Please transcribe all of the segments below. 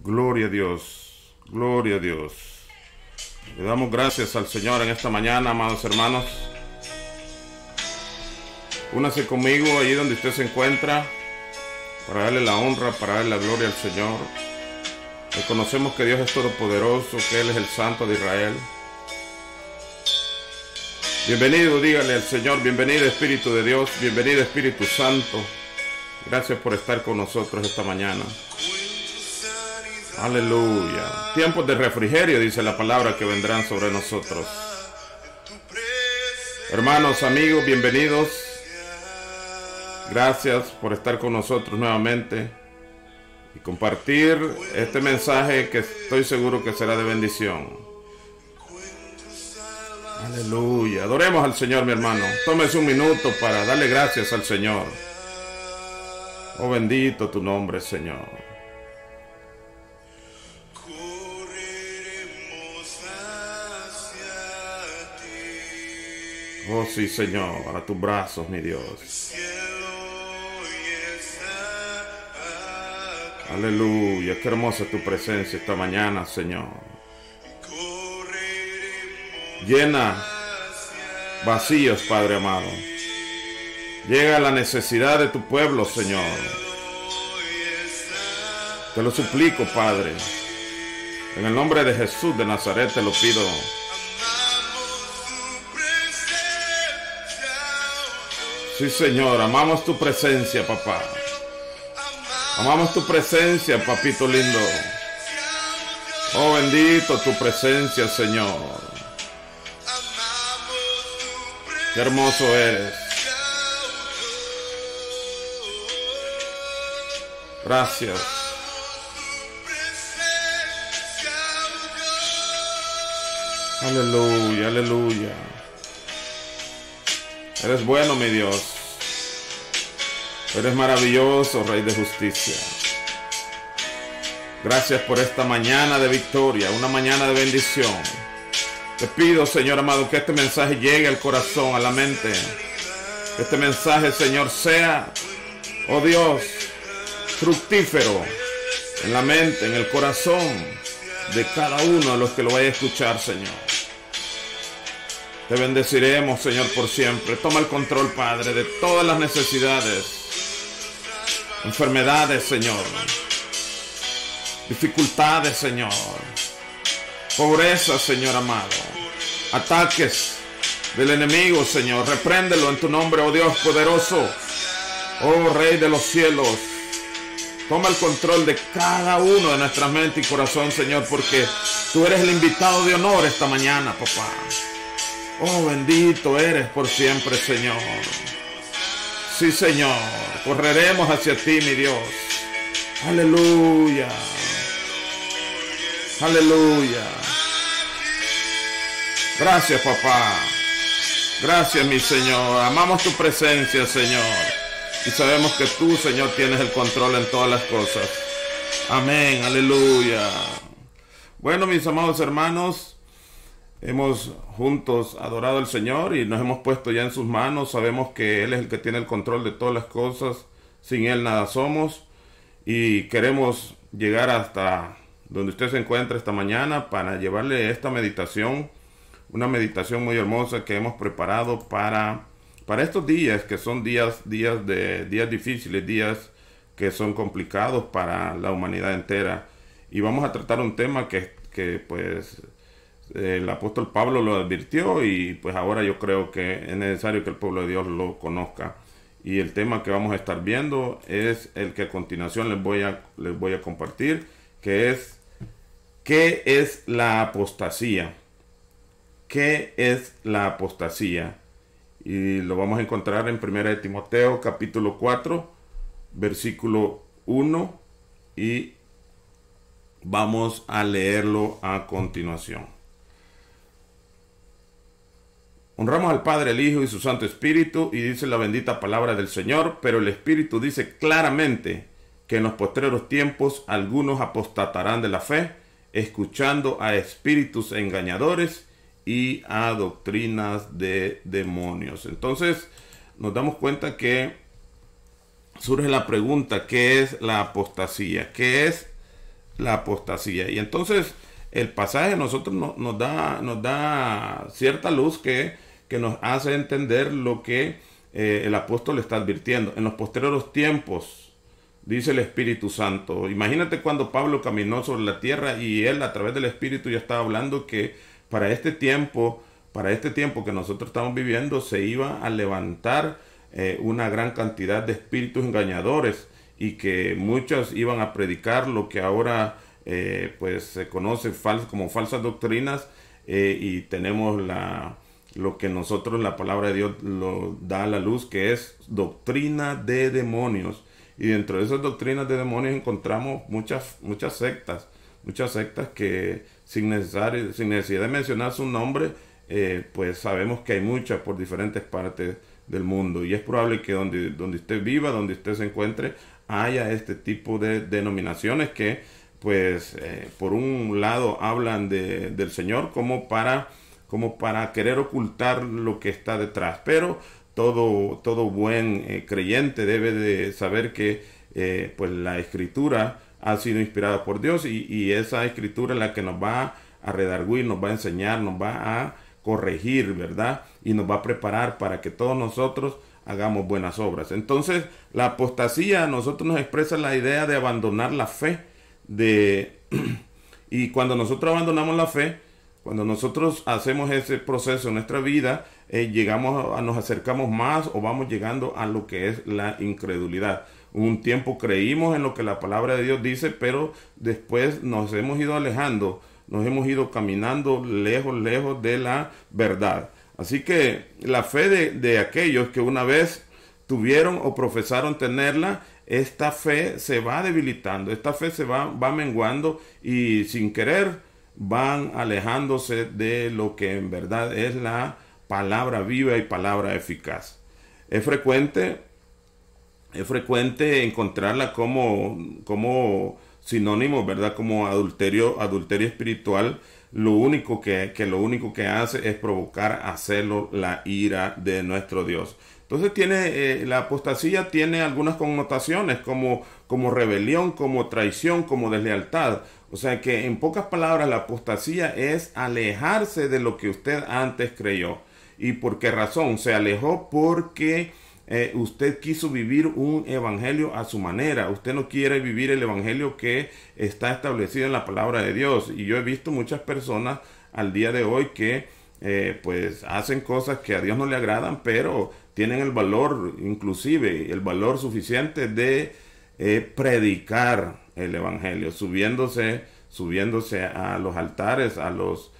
Gloria a Dios, gloria a Dios. Le damos gracias al Señor en esta mañana, amados hermanos. Únase conmigo allí donde usted se encuentra, para darle la honra, para darle la gloria al Señor. Reconocemos que Dios es todopoderoso, que Él es el Santo de Israel. Bienvenido, dígale al Señor, bienvenido Espíritu de Dios, bienvenido Espíritu Santo. Gracias por estar con nosotros esta mañana. Aleluya. Tiempos de refrigerio, dice la palabra, que vendrán sobre nosotros. Hermanos, amigos, bienvenidos. Gracias por estar con nosotros nuevamente y compartir este mensaje que estoy seguro que será de bendición. Aleluya. Adoremos al Señor, mi hermano. Tómese un minuto para darle gracias al Señor. Oh, bendito tu nombre, Señor. Oh, sí, Señor, a tus brazos, mi Dios. Aleluya, qué hermosa es tu presencia esta mañana, Señor. Llena vacíos, Padre amado. Llega a la necesidad de tu pueblo, Señor. Te lo suplico, Padre. En el nombre de Jesús de Nazaret te lo pido. Sí, Señor, amamos tu presencia, papá. Amamos tu presencia, papito lindo. Oh, bendito tu presencia, Señor. Qué hermoso eres. Gracias. Aleluya, aleluya. Eres bueno, mi Dios. Eres maravilloso, Rey de justicia. Gracias por esta mañana de victoria, una mañana de bendición. Te pido, Señor amado, que este mensaje llegue al corazón, a la mente. Que este mensaje, Señor, sea, oh Dios, fructífero en la mente, en el corazón de cada uno de los que lo vaya a escuchar, Señor. Te bendeciremos, Señor, por siempre. Toma el control, Padre, de todas las necesidades, enfermedades, Señor, dificultades, Señor, pobreza, Señor amado, ataques del enemigo, Señor. Repréndelo en tu nombre, oh Dios poderoso, oh Rey de los cielos. Toma el control de cada uno de nuestra mente y corazón, Señor, porque tú eres el invitado de honor esta mañana, papá. Oh, bendito eres por siempre, Señor. Sí, Señor, correremos hacia ti, mi Dios. Aleluya. Aleluya. Gracias, papá. Gracias, mi Señor. Amamos tu presencia, Señor. Y sabemos que tú, Señor, tienes el control en todas las cosas. Amén. Aleluya. Bueno, mis amados hermanos, hemos juntos adorado al Señor y nos hemos puesto ya en sus manos. Sabemos que Él es el que tiene el control de todas las cosas. Sin Él nada somos. Y queremos llegar hasta donde usted se encuentra esta mañana para llevarle esta meditación. Una meditación muy hermosa que hemos preparado para estos días, que son días difíciles, días que son complicados para la humanidad entera. Y vamos a tratar un tema que pues el apóstol Pablo lo advirtió y pues ahora yo creo que es necesario que el pueblo de Dios lo conozca. Y el tema que vamos a estar viendo es el que a continuación les voy a compartir, que es ¿qué es la apostasía? ¿Qué es la apostasía? Y lo vamos a encontrar en 1 Timoteo capítulo 4, versículo 1, y vamos a leerlo a continuación. Honramos al Padre, el Hijo y su Santo Espíritu, y dice la bendita palabra del Señor, pero el Espíritu dice claramente que en los postreros tiempos algunos apostatarán de la fe, escuchando a espíritus engañadores y a doctrinas de demonios. Entonces nos damos cuenta que surge la pregunta, ¿qué es la apostasía? ¿Qué es la apostasía. Y entonces el pasaje a nosotros nos da cierta luz que nos hace entender lo que el apóstol está advirtiendo. En los posteriores tiempos, dice el Espíritu Santo. Imagínate cuando Pablo caminó sobre la tierra y él a través del Espíritu ya estaba hablando que para este tiempo que nosotros estamos viviendo, se iba a levantar una gran cantidad de espíritus engañadores y que muchos iban a predicar lo que ahora pues se conoce como falsas doctrinas, y tenemos lo que nosotros, la palabra de Dios lo da a la luz, que es doctrina de demonios. Y dentro de esas doctrinas de demonios encontramos muchas sectas que sin necesidad de mencionar su nombre, pues sabemos que hay muchas por diferentes partes del mundo, y es probable que donde usted viva, donde usted se encuentre, haya este tipo de denominaciones que pues por un lado hablan del Señor como para querer ocultar lo que está detrás, pero todo buen creyente debe de saber que pues la Escritura ha sido inspirada por Dios, y esa Escritura es la que nos va a redarguir, nos va a enseñar, nos va a corregir, ¿verdad? Y nos va a preparar para que todos nosotros hagamos buenas obras. Entonces, la apostasía a nosotros nos expresa la idea de abandonar la fe, y cuando nosotros abandonamos la fe, cuando nosotros hacemos ese proceso en nuestra vida, nos acercamos más o vamos llegando a lo que es la incredulidad. Un tiempo creímos en lo que la palabra de Dios dice, pero después nos hemos ido alejando, nos hemos ido caminando lejos de la verdad. Así que la fe de aquellos que una vez tuvieron o profesaron tenerla, esta fe se va debilitando, esta fe se va menguando, y sin querer van alejándose de lo que en verdad es la palabra viva y palabra eficaz. Es frecuente encontrarla como sinónimo, ¿verdad? Como adulterio espiritual. Lo único que hace es provocar a celo la ira de nuestro Dios. Entonces la apostasía tiene algunas connotaciones como rebelión, como traición, como deslealtad. O sea que en pocas palabras la apostasía es alejarse de lo que usted antes creyó. ¿Y por qué razón? Se alejó porque usted quiso vivir un evangelio a su manera. Usted no quiere vivir el evangelio que está establecido en la palabra de Dios. Y yo he visto muchas personas al día de hoy que pues hacen cosas que a Dios no le agradan, pero tienen el valor, inclusive el valor suficiente de predicar el evangelio, subiéndose a los altares, a los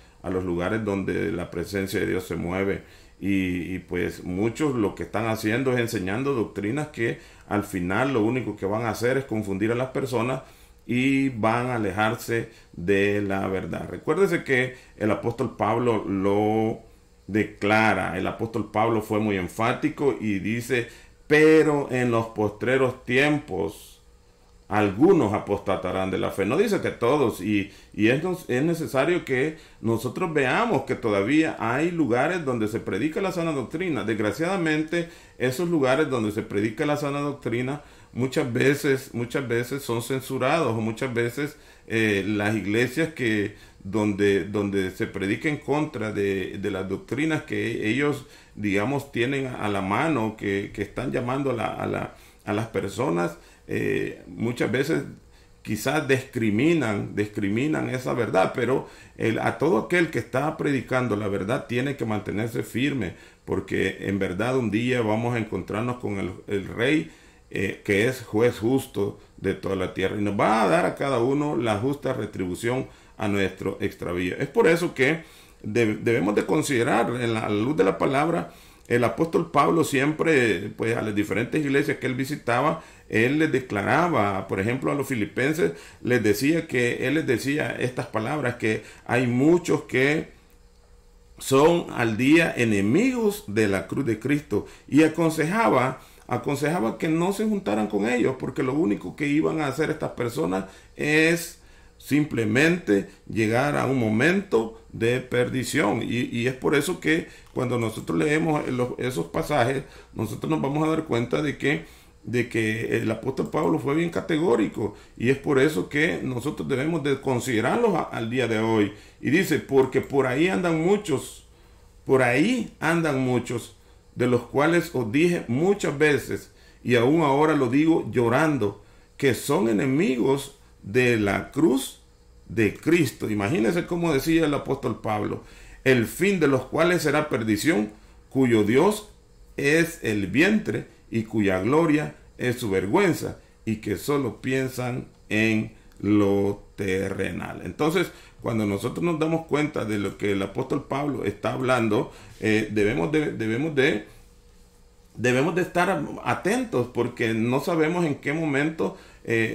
lugares donde la presencia de Dios se mueve. Y pues muchos lo que están haciendo es enseñando doctrinas que al final lo único que van a hacer es confundir a las personas y van a alejarse de la verdad. Recuérdese que el apóstol Pablo lo declara. El apóstol Pablo fue muy enfático y dice: pero en los postreros tiempos algunos apostatarán de la fe. No dice que todos, y es necesario que nosotros veamos que todavía hay lugares donde se predica la sana doctrina. Desgraciadamente, esos lugares donde se predica la sana doctrina muchas veces son censurados, o muchas veces las iglesias donde se predica en contra de las doctrinas que ellos, digamos, tienen a la mano, que están llamando a las personas, muchas veces quizás discriminan esa verdad, pero a todo aquel que está predicando la verdad tiene que mantenerse firme, porque en verdad un día vamos a encontrarnos con el Rey, que es juez justo de toda la tierra, y nos va a dar a cada uno la justa retribución a nuestro extravío. Es por eso que debemos de considerar, a la luz de la palabra, el apóstol Pablo siempre, pues a las diferentes iglesias que él visitaba, él les declaraba, por ejemplo a los filipenses, él les decía estas palabras, que hay muchos que son al día enemigos de la cruz de Cristo, y aconsejaba que no se juntaran con ellos, porque lo único que iban a hacer estas personas es simplemente llegar a un momento de perdición. Y es por eso que cuando nosotros leemos esos pasajes, nosotros nos vamos a dar cuenta de que de que el apóstol Pablo fue bien categórico, y es por eso que nosotros debemos de considerarlos al día de hoy. Y dice, porque por ahí andan muchos, de los cuales os dije muchas veces, y aún ahora lo digo llorando, que son enemigos de la cruz de Cristo. Imagínense cómo decía el apóstol Pablo, el fin de los cuales será perdición, cuyo Dios es el vientre y cuya gloria es su vergüenza, y que solo piensan en lo terrenal. Entonces, cuando nosotros nos damos cuenta de lo que el apóstol Pablo está hablando, debemos de estar atentos, porque no sabemos en qué momento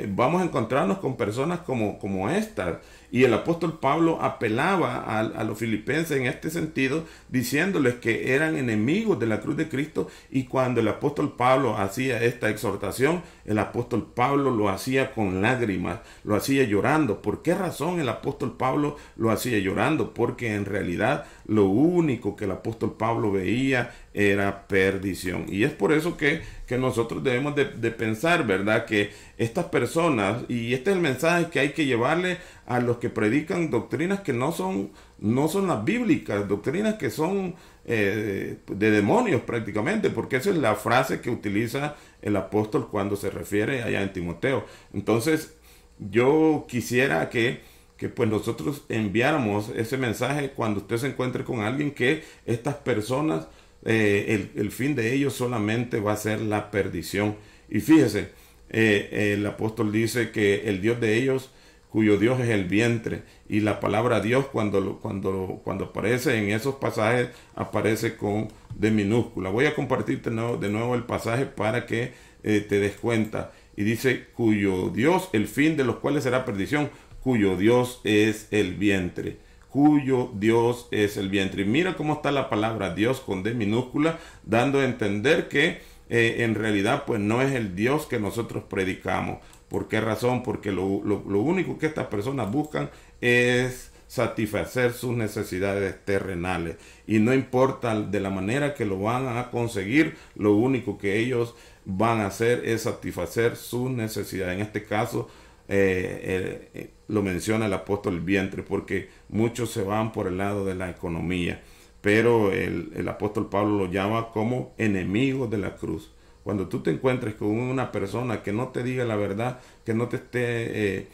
vamos a encontrarnos con personas como estas. Y el apóstol Pablo apelaba a los filipenses en este sentido, diciéndoles que eran enemigos de la cruz de Cristo. Y cuando el apóstol Pablo hacía esta exhortación, el apóstol Pablo lo hacía con lágrimas, lo hacía llorando. ¿Por qué razón el apóstol Pablo lo hacía llorando? Porque en realidad lo único que el apóstol Pablo veía era perdición. Y es por eso que nosotros debemos de pensar, ¿verdad?, que estas personas, y este es el mensaje que hay que llevarle a los que predican doctrinas que no son las bíblicas, doctrinas que son de demonios prácticamente, porque esa es la frase que utiliza el apóstol cuando se refiere allá en Timoteo. Entonces, yo quisiera que pues nosotros enviáramos ese mensaje cuando usted se encuentre con alguien, que estas personas, el fin de ellos solamente va a ser la perdición. Y fíjese, el apóstol dice que el Dios de ellos, cuyo Dios es el vientre, y la palabra Dios cuando aparece en esos pasajes aparece con D minúscula. Voy a compartirte de nuevo el pasaje para que te des cuenta. Y dice, cuyo Dios, el fin de los cuales será perdición, cuyo Dios es el vientre. Cuyo Dios es el vientre. Y mira cómo está la palabra Dios con D minúscula, dando a entender que en realidad pues no es el Dios que nosotros predicamos. ¿Por qué razón? Porque lo único que estas personas buscan es satisfacer sus necesidades terrenales, y no importa de la manera que lo van a conseguir, lo único que ellos van a hacer es satisfacer sus necesidades. En este caso lo menciona el apóstol, el vientre, porque muchos se van por el lado de la economía, pero el apóstol Pablo lo llama como enemigos de la cruz. Cuando tú te encuentres con una persona que no te diga la verdad, que no te esté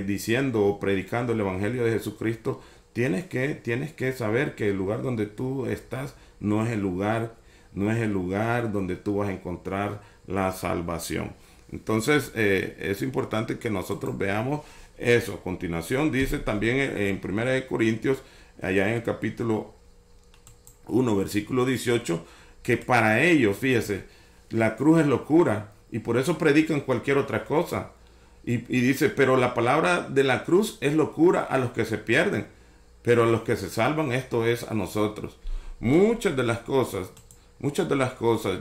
diciendo o predicando el evangelio de Jesucristo, tienes que saber que el lugar donde tú estás no es el lugar donde tú vas a encontrar la salvación. Entonces es importante que nosotros veamos eso. A continuación dice también en 1 Corintios, allá en el capítulo 1, versículo 18, que para ellos, fíjese, la cruz es locura, y por eso predican cualquier otra cosa. Y dice, pero la palabra de la cruz es locura a los que se pierden, pero a los que se salvan, esto es a nosotros. Muchas de las cosas,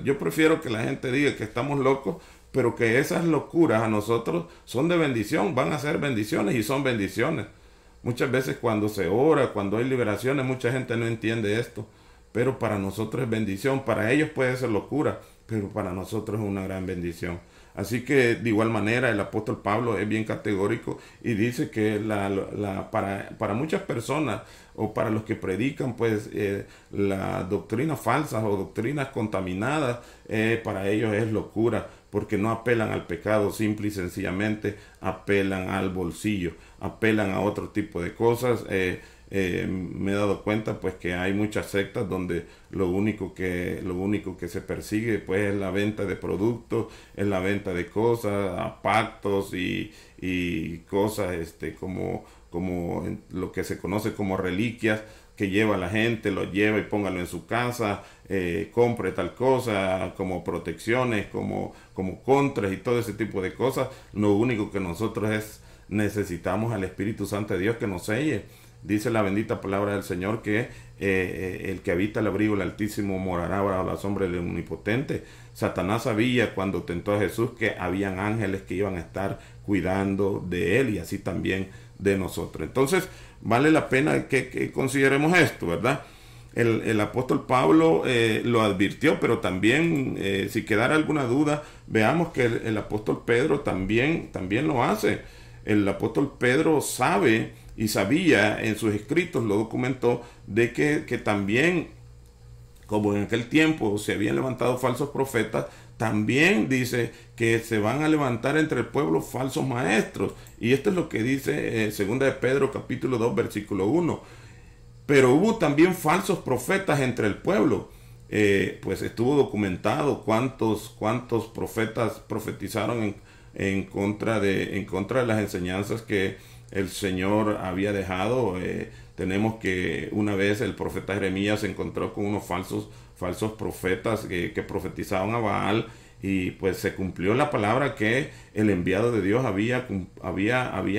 yo prefiero que la gente diga que estamos locos, pero que esas locuras a nosotros son de bendición, van a ser bendiciones, y son bendiciones. Muchas veces cuando se ora, cuando hay liberaciones, mucha gente no entiende esto, pero para nosotros es bendición. Para ellos puede ser locura, pero para nosotros es una gran bendición. Así que de igual manera el apóstol Pablo es bien categórico y dice que para muchas personas, o para los que predican pues las doctrinas falsas o doctrinas contaminadas, para ellos es locura, porque no apelan al pecado, simple y sencillamente apelan al bolsillo, apelan a otro tipo de cosas. Me he dado cuenta pues que hay muchas sectas donde lo único que se persigue pues es la venta de productos, es la venta de cosas, pactos y cosas como lo que se conoce como reliquias, que lleva la gente, lo lleva y póngalo en su casa, compre tal cosa, como protecciones, como contras y todo ese tipo de cosas. Lo único que nosotros necesitamos al Espíritu Santo de Dios que nos selle. Dice la bendita palabra del Señor que el que habita el abrigo del Altísimo morará bajo la sombra del Omnipotente. Satanás sabía cuando tentó a Jesús que habían ángeles que iban a estar cuidando de él, y así también de nosotros. Entonces vale la pena que consideremos esto, ¿verdad? el apóstol Pablo lo advirtió, pero también, si quedara alguna duda, veamos que el apóstol Pedro también lo hace. El apóstol Pedro sabe y sabía, en sus escritos lo documentó, de que también, como en aquel tiempo se habían levantado falsos profetas, también dice que se van a levantar entre el pueblo falsos maestros. Y esto es lo que dice 2 de Pedro capítulo 2 versículo 1. Pero hubo también falsos profetas entre el pueblo. Pues estuvo documentado cuántos profetas profetizaron en contra de las enseñanzas que el Señor había dejado. Tenemos que una vez el profeta Jeremías se encontró con unos falsos profetas que profetizaban a Baal, y pues se cumplió la palabra que el enviado de Dios había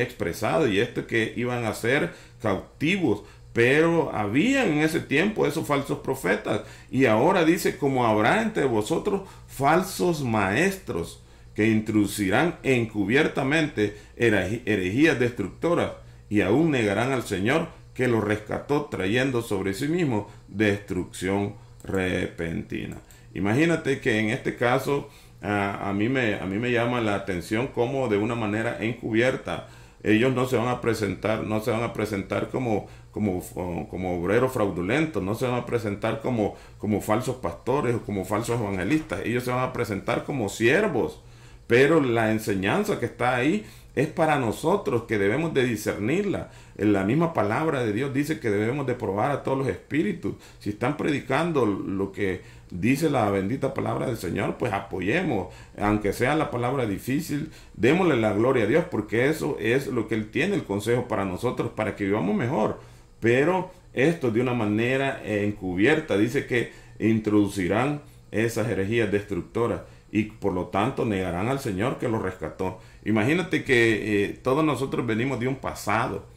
expresado, y esto que iban a ser cautivos. Pero había en ese tiempo esos falsos profetas, y ahora dice: como habrá entre vosotros falsos maestros que introducirán encubiertamente herejías destructoras, y aún negarán al Señor que lo rescató, trayendo sobre sí mismo destrucción repentina. Imagínate que en este caso a mí me llama la atención cómo de una manera encubierta ellos no se van a presentar como obreros fraudulentos, no se van a presentar como falsos pastores o como falsos evangelistas. Ellos se van a presentar como siervos, pero la enseñanza que está ahí es para nosotros, que debemos de discernirla. En la misma palabra de Dios dice que debemos de probar a todos los espíritus. Si están predicando lo que dice la bendita palabra del Señor, pues apoyemos, aunque sea la palabra difícil, démosle la gloria a Dios, porque eso es lo que Él tiene, el consejo para nosotros, para que vivamos mejor. Pero esto de una manera encubierta, dice que introducirán esas herejías destructoras, y por lo tanto negarán al Señor que los rescató. Imagínate que todos nosotros venimos de un pasado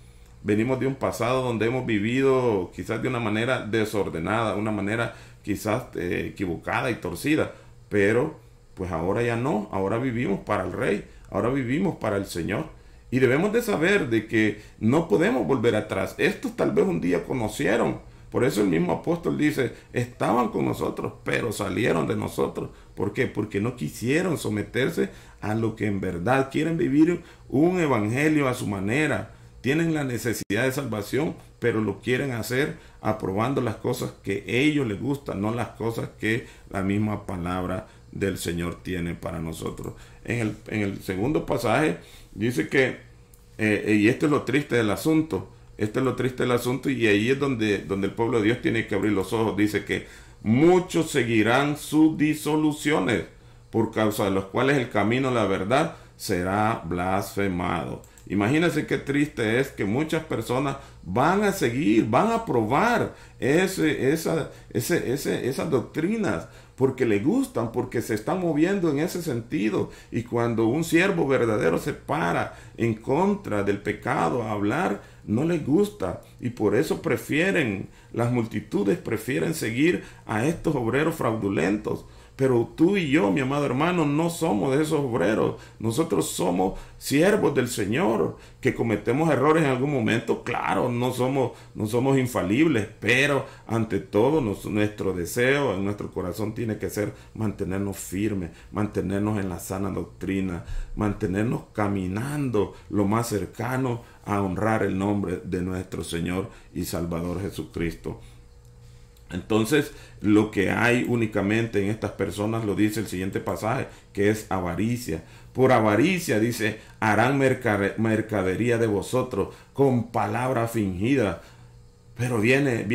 donde hemos vivido quizás de una manera desordenada, una manera quizás equivocada y torcida, pero pues ahora ya no, ahora vivimos para el Rey, ahora vivimos para el Señor, y debemos de saber de que no podemos volver atrás. Estos tal vez un día conocieron. Por eso el mismo apóstol dice: estaban con nosotros, pero salieron de nosotros. ¿Por qué? Porque no quisieron someterse a lo que en verdad quieren vivir, un evangelio a su manera. Tienen la necesidad de salvación, pero lo quieren hacer aprobando las cosas que a ellos les gustan, no las cosas que la misma palabra del Señor tiene para nosotros. En el segundo pasaje dice que, y esto es lo triste del asunto, y ahí es donde el pueblo de Dios tiene que abrir los ojos. Dice que muchos seguirán sus disoluciones, por causa de los cuales el camino a la verdad será blasfemado. Imagínense qué triste es que muchas personas van a seguir, van a probar esas doctrinas, porque le gustan, porque se están moviendo en ese sentido. Y cuando un siervo verdadero se para en contra del pecado a hablar, no les gusta, y por eso las multitudes prefieren seguir a estos obreros fraudulentos. Pero tú y yo, mi amado hermano, no somos de esos obreros. Nosotros somos siervos del Señor, que cometemos errores en algún momento. Claro, no somos infalibles, pero ante todo nuestro deseo en nuestro corazón tiene que ser mantenernos firmes, mantenernos en la sana doctrina, mantenernos caminando lo más cercano a honrar el nombre de nuestro Señor y Salvador Jesucristo. Entonces, lo que hay únicamente en estas personas, lo dice el siguiente pasaje, que es avaricia. Por avaricia, dice, harán mercadería de vosotros con palabras fingidas. Pero viene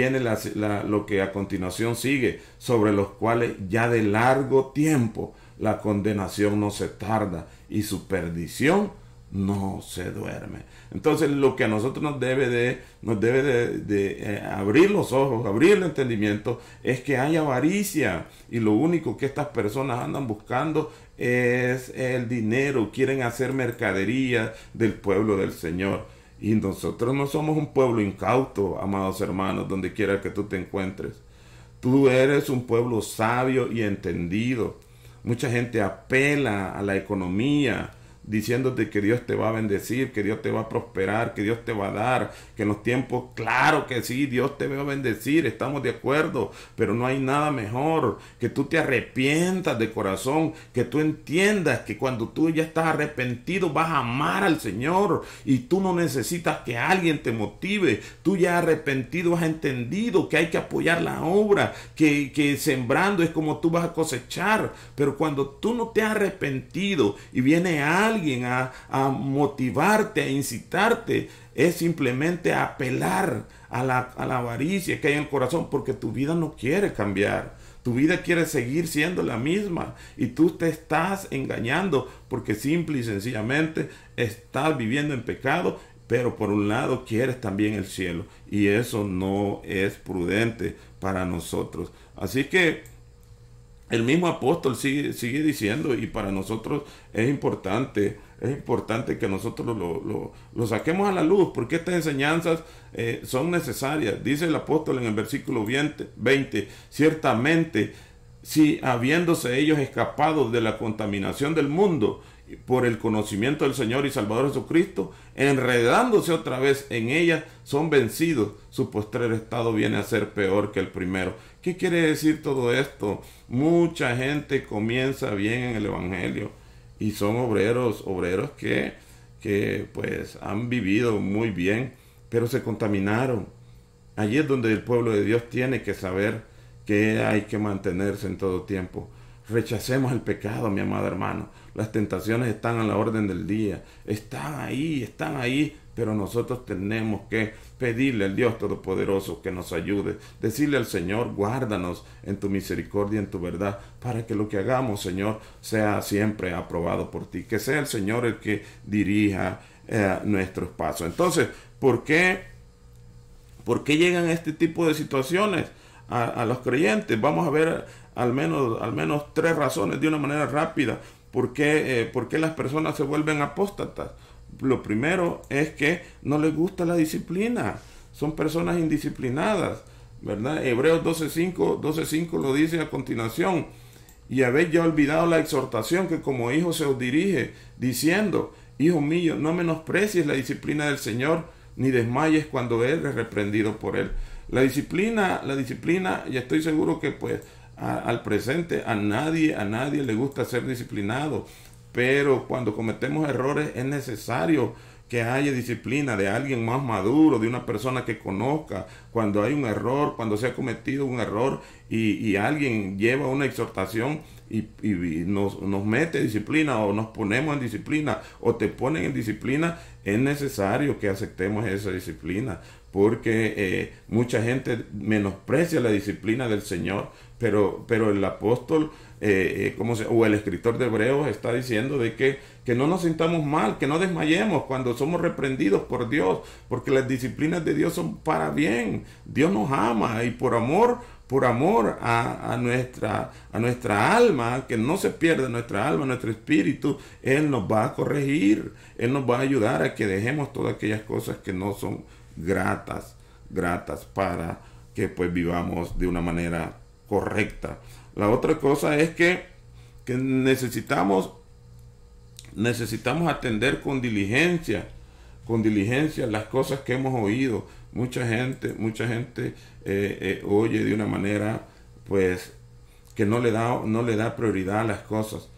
lo que a continuación sigue: sobre los cuales ya de largo tiempo la condenación no se tarda, y su perdición no se duerme. Entonces, lo que a nosotros nos debe de abrir los ojos, abrir el entendimiento, es que hay avaricia, y lo único que estas personas andan buscando es el dinero. Quieren hacer mercadería del pueblo del Señor. Y nosotros no somos un pueblo incauto, amados hermanos, donde quiera que tú te encuentres. Tú eres un pueblo sabio y entendido. Mucha gente apela a la economía diciéndote que Dios te va a bendecir, que Dios te va a prosperar, que Dios te va a dar, que en los tiempos, claro que sí, Dios te va a bendecir, estamos de acuerdo, pero no hay nada mejor que tú te arrepientas de corazón, que tú entiendas que cuando tú ya estás arrepentido vas a amar al Señor y tú no necesitas que alguien te motive, tú ya arrepentido has entendido que hay que apoyar la obra, que sembrando es como tú vas a cosechar, pero cuando tú no te has arrepentido y viene alguien a motivarte, a incitarte, es simplemente apelar a la avaricia que hay en el corazón, porque tu vida no quiere cambiar. Tu vida quiere seguir siendo la misma y tú te estás engañando porque simple y sencillamente estás viviendo en pecado, pero por un lado quieres también el cielo y eso no es prudente para nosotros. Así que el mismo apóstol sigue diciendo, y para nosotros es importante que nosotros lo saquemos a la luz, porque estas enseñanzas son necesarias. Dice el apóstol en el versículo 20, ciertamente, si habiéndose ellos escapado de la contaminación del mundo por el conocimiento del Señor y Salvador Jesucristo, enredándose otra vez en ella, son vencidos, su postrer estado viene a ser peor que el primero. ¿Qué quiere decir todo esto? Mucha gente comienza bien en el evangelio y son obreros que pues han vivido muy bien, pero se contaminaron. Allí es donde el pueblo de Dios tiene que saber que hay que mantenerse en todo tiempo. Rechacemos el pecado, mi amado hermano. Las tentaciones están a la orden del día. Están ahí, pero nosotros tenemos que pedirle al Dios Todopoderoso que nos ayude. Decirle al Señor, guárdanos en tu misericordia, en tu verdad, para que lo que hagamos, Señor, sea siempre aprobado por ti. Que sea el Señor el que dirija nuestros pasos. Entonces, ¿por qué llegan este tipo de situaciones a los creyentes? Vamos a ver al menos 3 razones de una manera rápida. ¿Por qué las personas se vuelven apóstatas? Lo primero es que no les gusta la disciplina. Son personas indisciplinadas, ¿verdad? Hebreos 12:5 lo dice a continuación. Y habéis ya olvidado la exhortación que como hijo se os dirige, diciendo, hijo mío, no menosprecies la disciplina del Señor, ni desmayes cuando Él es reprendido por Él. La disciplina, y estoy seguro que pues al presente a nadie le gusta ser disciplinado, pero cuando cometemos errores es necesario que haya disciplina de alguien más maduro, de una persona que conozca. Cuando hay un error, cuando se ha cometido un error y alguien lleva una exhortación y nos mete disciplina, o nos ponemos en disciplina, o te ponen en disciplina, es necesario que aceptemos esa disciplina, porque mucha gente menosprecia la disciplina del Señor, pero el apóstol o el escritor de Hebreos está diciendo de que no nos sintamos mal, que no desmayemos cuando somos reprendidos por Dios, porque las disciplinas de Dios son para bien. Dios nos ama y por amor a nuestra alma, que no se pierda nuestra alma, nuestro espíritu, Él nos va a corregir, Él nos va a ayudar a que dejemos todas aquellas cosas que no son gratas para que pues vivamos de una manera correcta. La otra cosa es que necesitamos atender con diligencia las cosas que hemos oído. Mucha gente oye de una manera pues que no le da prioridad a las cosas.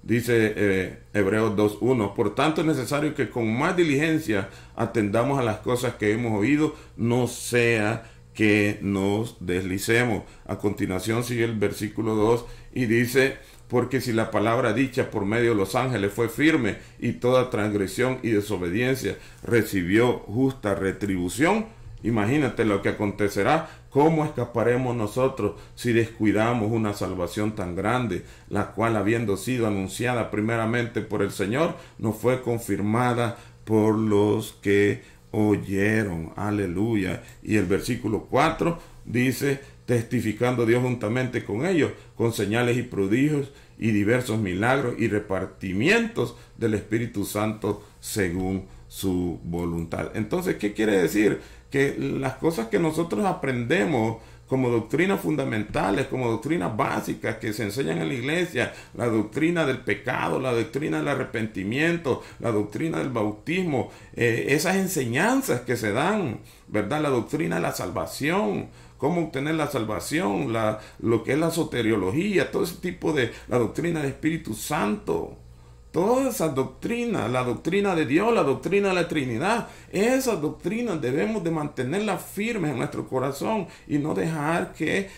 Dice Hebreos 2:1, por tanto es necesario que con más diligencia atendamos a las cosas que hemos oído, no sea que nos deslicemos. A continuación sigue el versículo 2 y dice, porque si la palabra dicha por medio de los ángeles fue firme y toda transgresión y desobediencia recibió justa retribución, imagínate lo que acontecerá. ¿Cómo escaparemos nosotros si descuidamos una salvación tan grande, la cual, habiendo sido anunciada primeramente por el Señor, nos fue confirmada por los que oyeron? Aleluya. Y el versículo 4 dice, testificando Dios juntamente con ellos, con señales y prodigios y diversos milagros y repartimientos del Espíritu Santo según su voluntad. Entonces, ¿qué quiere decir? Que las cosas que nosotros aprendemos como doctrinas fundamentales, como doctrinas básicas que se enseñan en la iglesia, la doctrina del pecado, la doctrina del arrepentimiento, la doctrina del bautismo, esas enseñanzas que se dan, ¿verdad? La doctrina de la salvación, cómo obtener la salvación, lo que es la soteriología, todo ese tipo de, la doctrina del Espíritu Santo. Todas esas doctrinas, la doctrina de Dios, la doctrina de la Trinidad, esas doctrinas debemos de mantenerlas firmes en nuestro corazón y no dejar que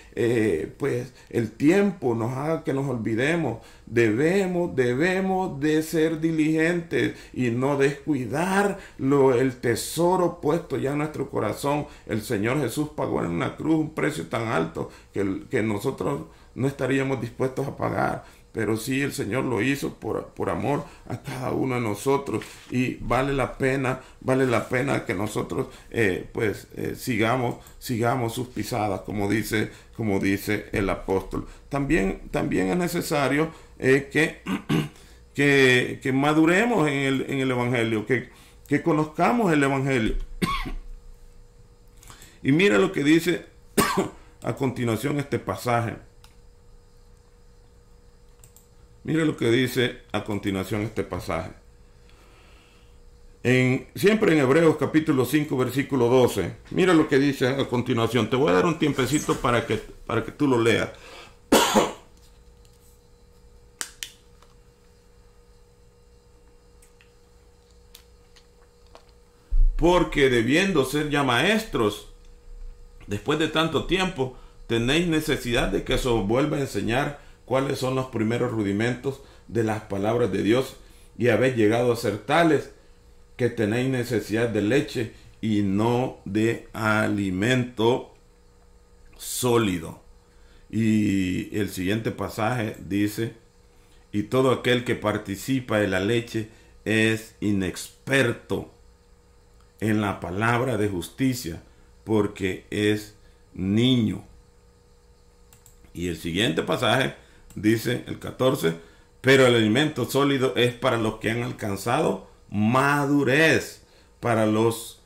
pues el tiempo nos haga que nos olvidemos. Debemos de ser diligentes y no descuidar el tesoro puesto ya en nuestro corazón. El Señor Jesús pagó en una cruz un precio tan alto que nosotros no estaríamos dispuestos a pagar. Pero sí, el Señor lo hizo por amor a cada uno de nosotros, y vale la pena que nosotros sigamos sus pisadas, como dice el apóstol. También es necesario que maduremos en el Evangelio, que conozcamos el Evangelio. Y mira lo que dice a continuación este pasaje. Mira lo que dice a continuación este pasaje. Siempre en Hebreos capítulo 5 versículo 12. Mira lo que dice a continuación. Te voy a dar un tiempecito para que tú lo leas. Porque debiendo ser ya maestros, después de tanto tiempo, tenéis necesidad de que se os vuelva a enseñar cuáles son los primeros rudimentos de las palabras de Dios, y habéis llegado a ser tales que tenéis necesidad de leche y no de alimento sólido. Y el siguiente pasaje dice: y todo aquel que participa de la leche es inexperto en la palabra de justicia, porque es niño. Y el siguiente pasaje dice, el 14, pero el alimento sólido es para los que han alcanzado madurez, para los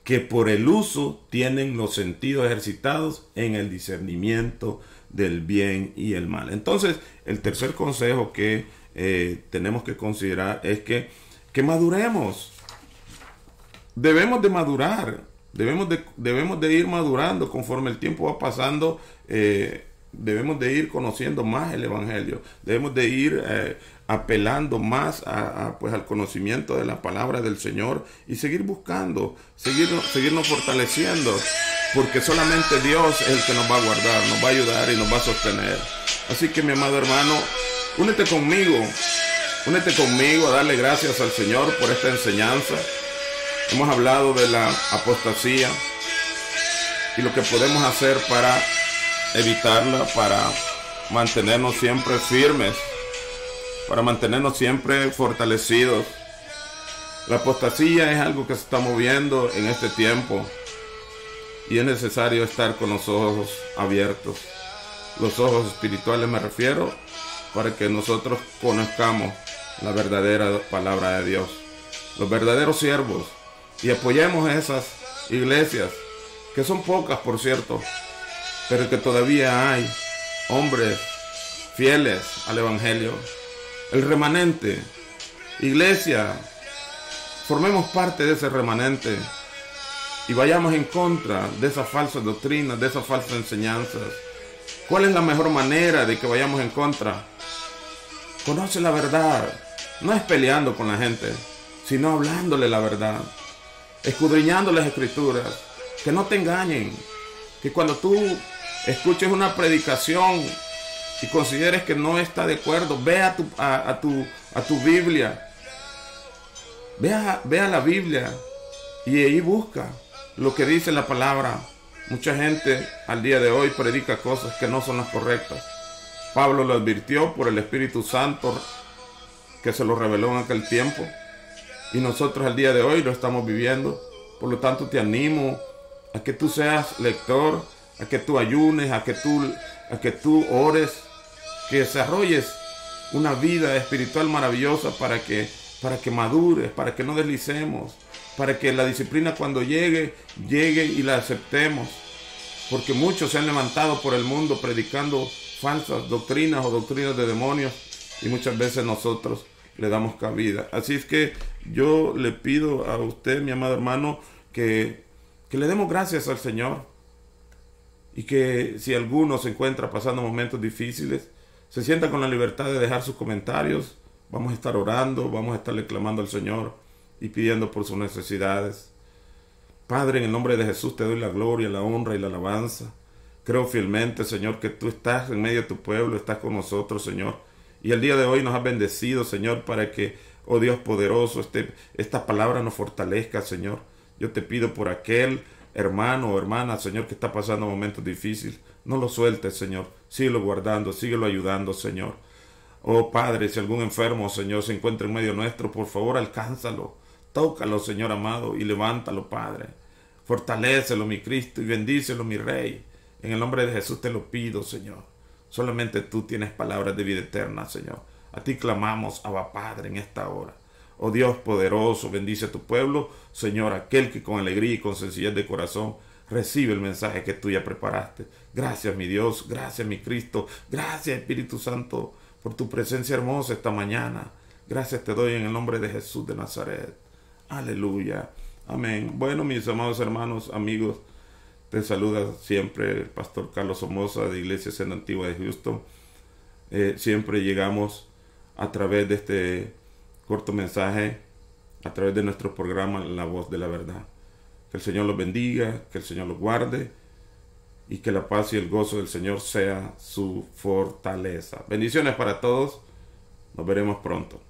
que por el uso tienen los sentidos ejercitados en el discernimiento del bien y el mal. Entonces, el tercer consejo que tenemos que considerar es que maduremos. Debemos de madurar, debemos de ir madurando conforme el tiempo va pasando. Debemos de ir conociendo más el Evangelio. Debemos de ir apelando más al conocimiento de la palabra del Señor, y seguir buscando, seguirnos fortaleciendo, porque solamente Dios es el que nos va a guardar, nos va a ayudar y nos va a sostener. Así que, mi amado hermano, únete conmigo a darle gracias al Señor por esta enseñanza. Hemos hablado de la apostasía y lo que podemos hacer para evitarla, para mantenernos siempre firmes, para mantenernos siempre fortalecidos. La apostasía es algo que se está moviendo en este tiempo, y es necesario estar con los ojos abiertos, los ojos espirituales me refiero, para que nosotros conozcamos la verdadera palabra de Dios, los verdaderos siervos, y apoyemos esas iglesias, que son pocas por cierto, pero que todavía hay hombres fieles al Evangelio, el remanente. Iglesia, formemos parte de ese remanente y vayamos en contra de esas falsas doctrinas, de esas falsas enseñanzas. ¿Cuál es la mejor manera de que vayamos en contra? Conoce la verdad, no es peleando con la gente, sino hablándole la verdad, escudriñando las escrituras, que no te engañen, que cuando tú escuches una predicación y consideres que no está de acuerdo, ve a tu Biblia, ve a la Biblia y ahí busca lo que dice la palabra. Mucha gente al día de hoy predica cosas que no son las correctas. Pablo lo advirtió por el Espíritu Santo que se lo reveló en aquel tiempo, y nosotros al día de hoy lo estamos viviendo. Por lo tanto, te animo a que tú seas lector, a que tú ayunes, a que tú ores, que desarrolles una vida espiritual maravillosa para que madures, para que no deslicemos, para que la disciplina cuando llegue y la aceptemos. porque muchos se han levantado por el mundo predicando falsas doctrinas o doctrinas de demonios, y muchas veces nosotros le damos cabida. Así es que yo le pido a usted, mi amado hermano, que le demos gracias al Señor, y que si alguno se encuentra pasando momentos difíciles, se sienta con la libertad de dejar sus comentarios. Vamos a estar orando, vamos a estarle clamando al Señor y pidiendo por sus necesidades. Padre, en el nombre de Jesús te doy la gloria, la honra y la alabanza. Creo fielmente, Señor, que tú estás en medio de tu pueblo, estás con nosotros, Señor. Y el día de hoy nos has bendecido, Señor, para que, oh Dios poderoso, esta palabra nos fortalezca, Señor. Yo te pido por aquel hermano o hermana, Señor, que está pasando momentos difíciles. No lo sueltes, Señor. Síguelo guardando, síguelo ayudando, Señor. Oh Padre, si algún enfermo, Señor, se encuentra en medio nuestro, por favor, alcánzalo. Tócalo, Señor amado, y levántalo, Padre. Fortalécelo, mi Cristo, y bendícelo, mi Rey. En el nombre de Jesús te lo pido, Señor. Solamente tú tienes palabras de vida eterna, Señor. A ti clamamos, Abba Padre, en esta hora. Oh Dios poderoso, bendice a tu pueblo, Señor, aquel que con alegría y con sencillez de corazón recibe el mensaje que tú ya preparaste. Gracias, mi Dios, gracias, mi Cristo, gracias, Espíritu Santo, por tu presencia hermosa esta mañana. Gracias te doy en el nombre de Jesús de Nazaret. Aleluya. Amén. Bueno, mis amados hermanos, amigos, te saluda siempre el pastor Carlos Somoza de Iglesia Senda Antigua de Houston. Siempre llegamos a través de este corto mensaje, a través de nuestro programa La Voz de la Verdad. Que el Señor los bendiga, que el Señor los guarde y que la paz y el gozo del Señor sea su fortaleza. Bendiciones para todos. Nos veremos pronto.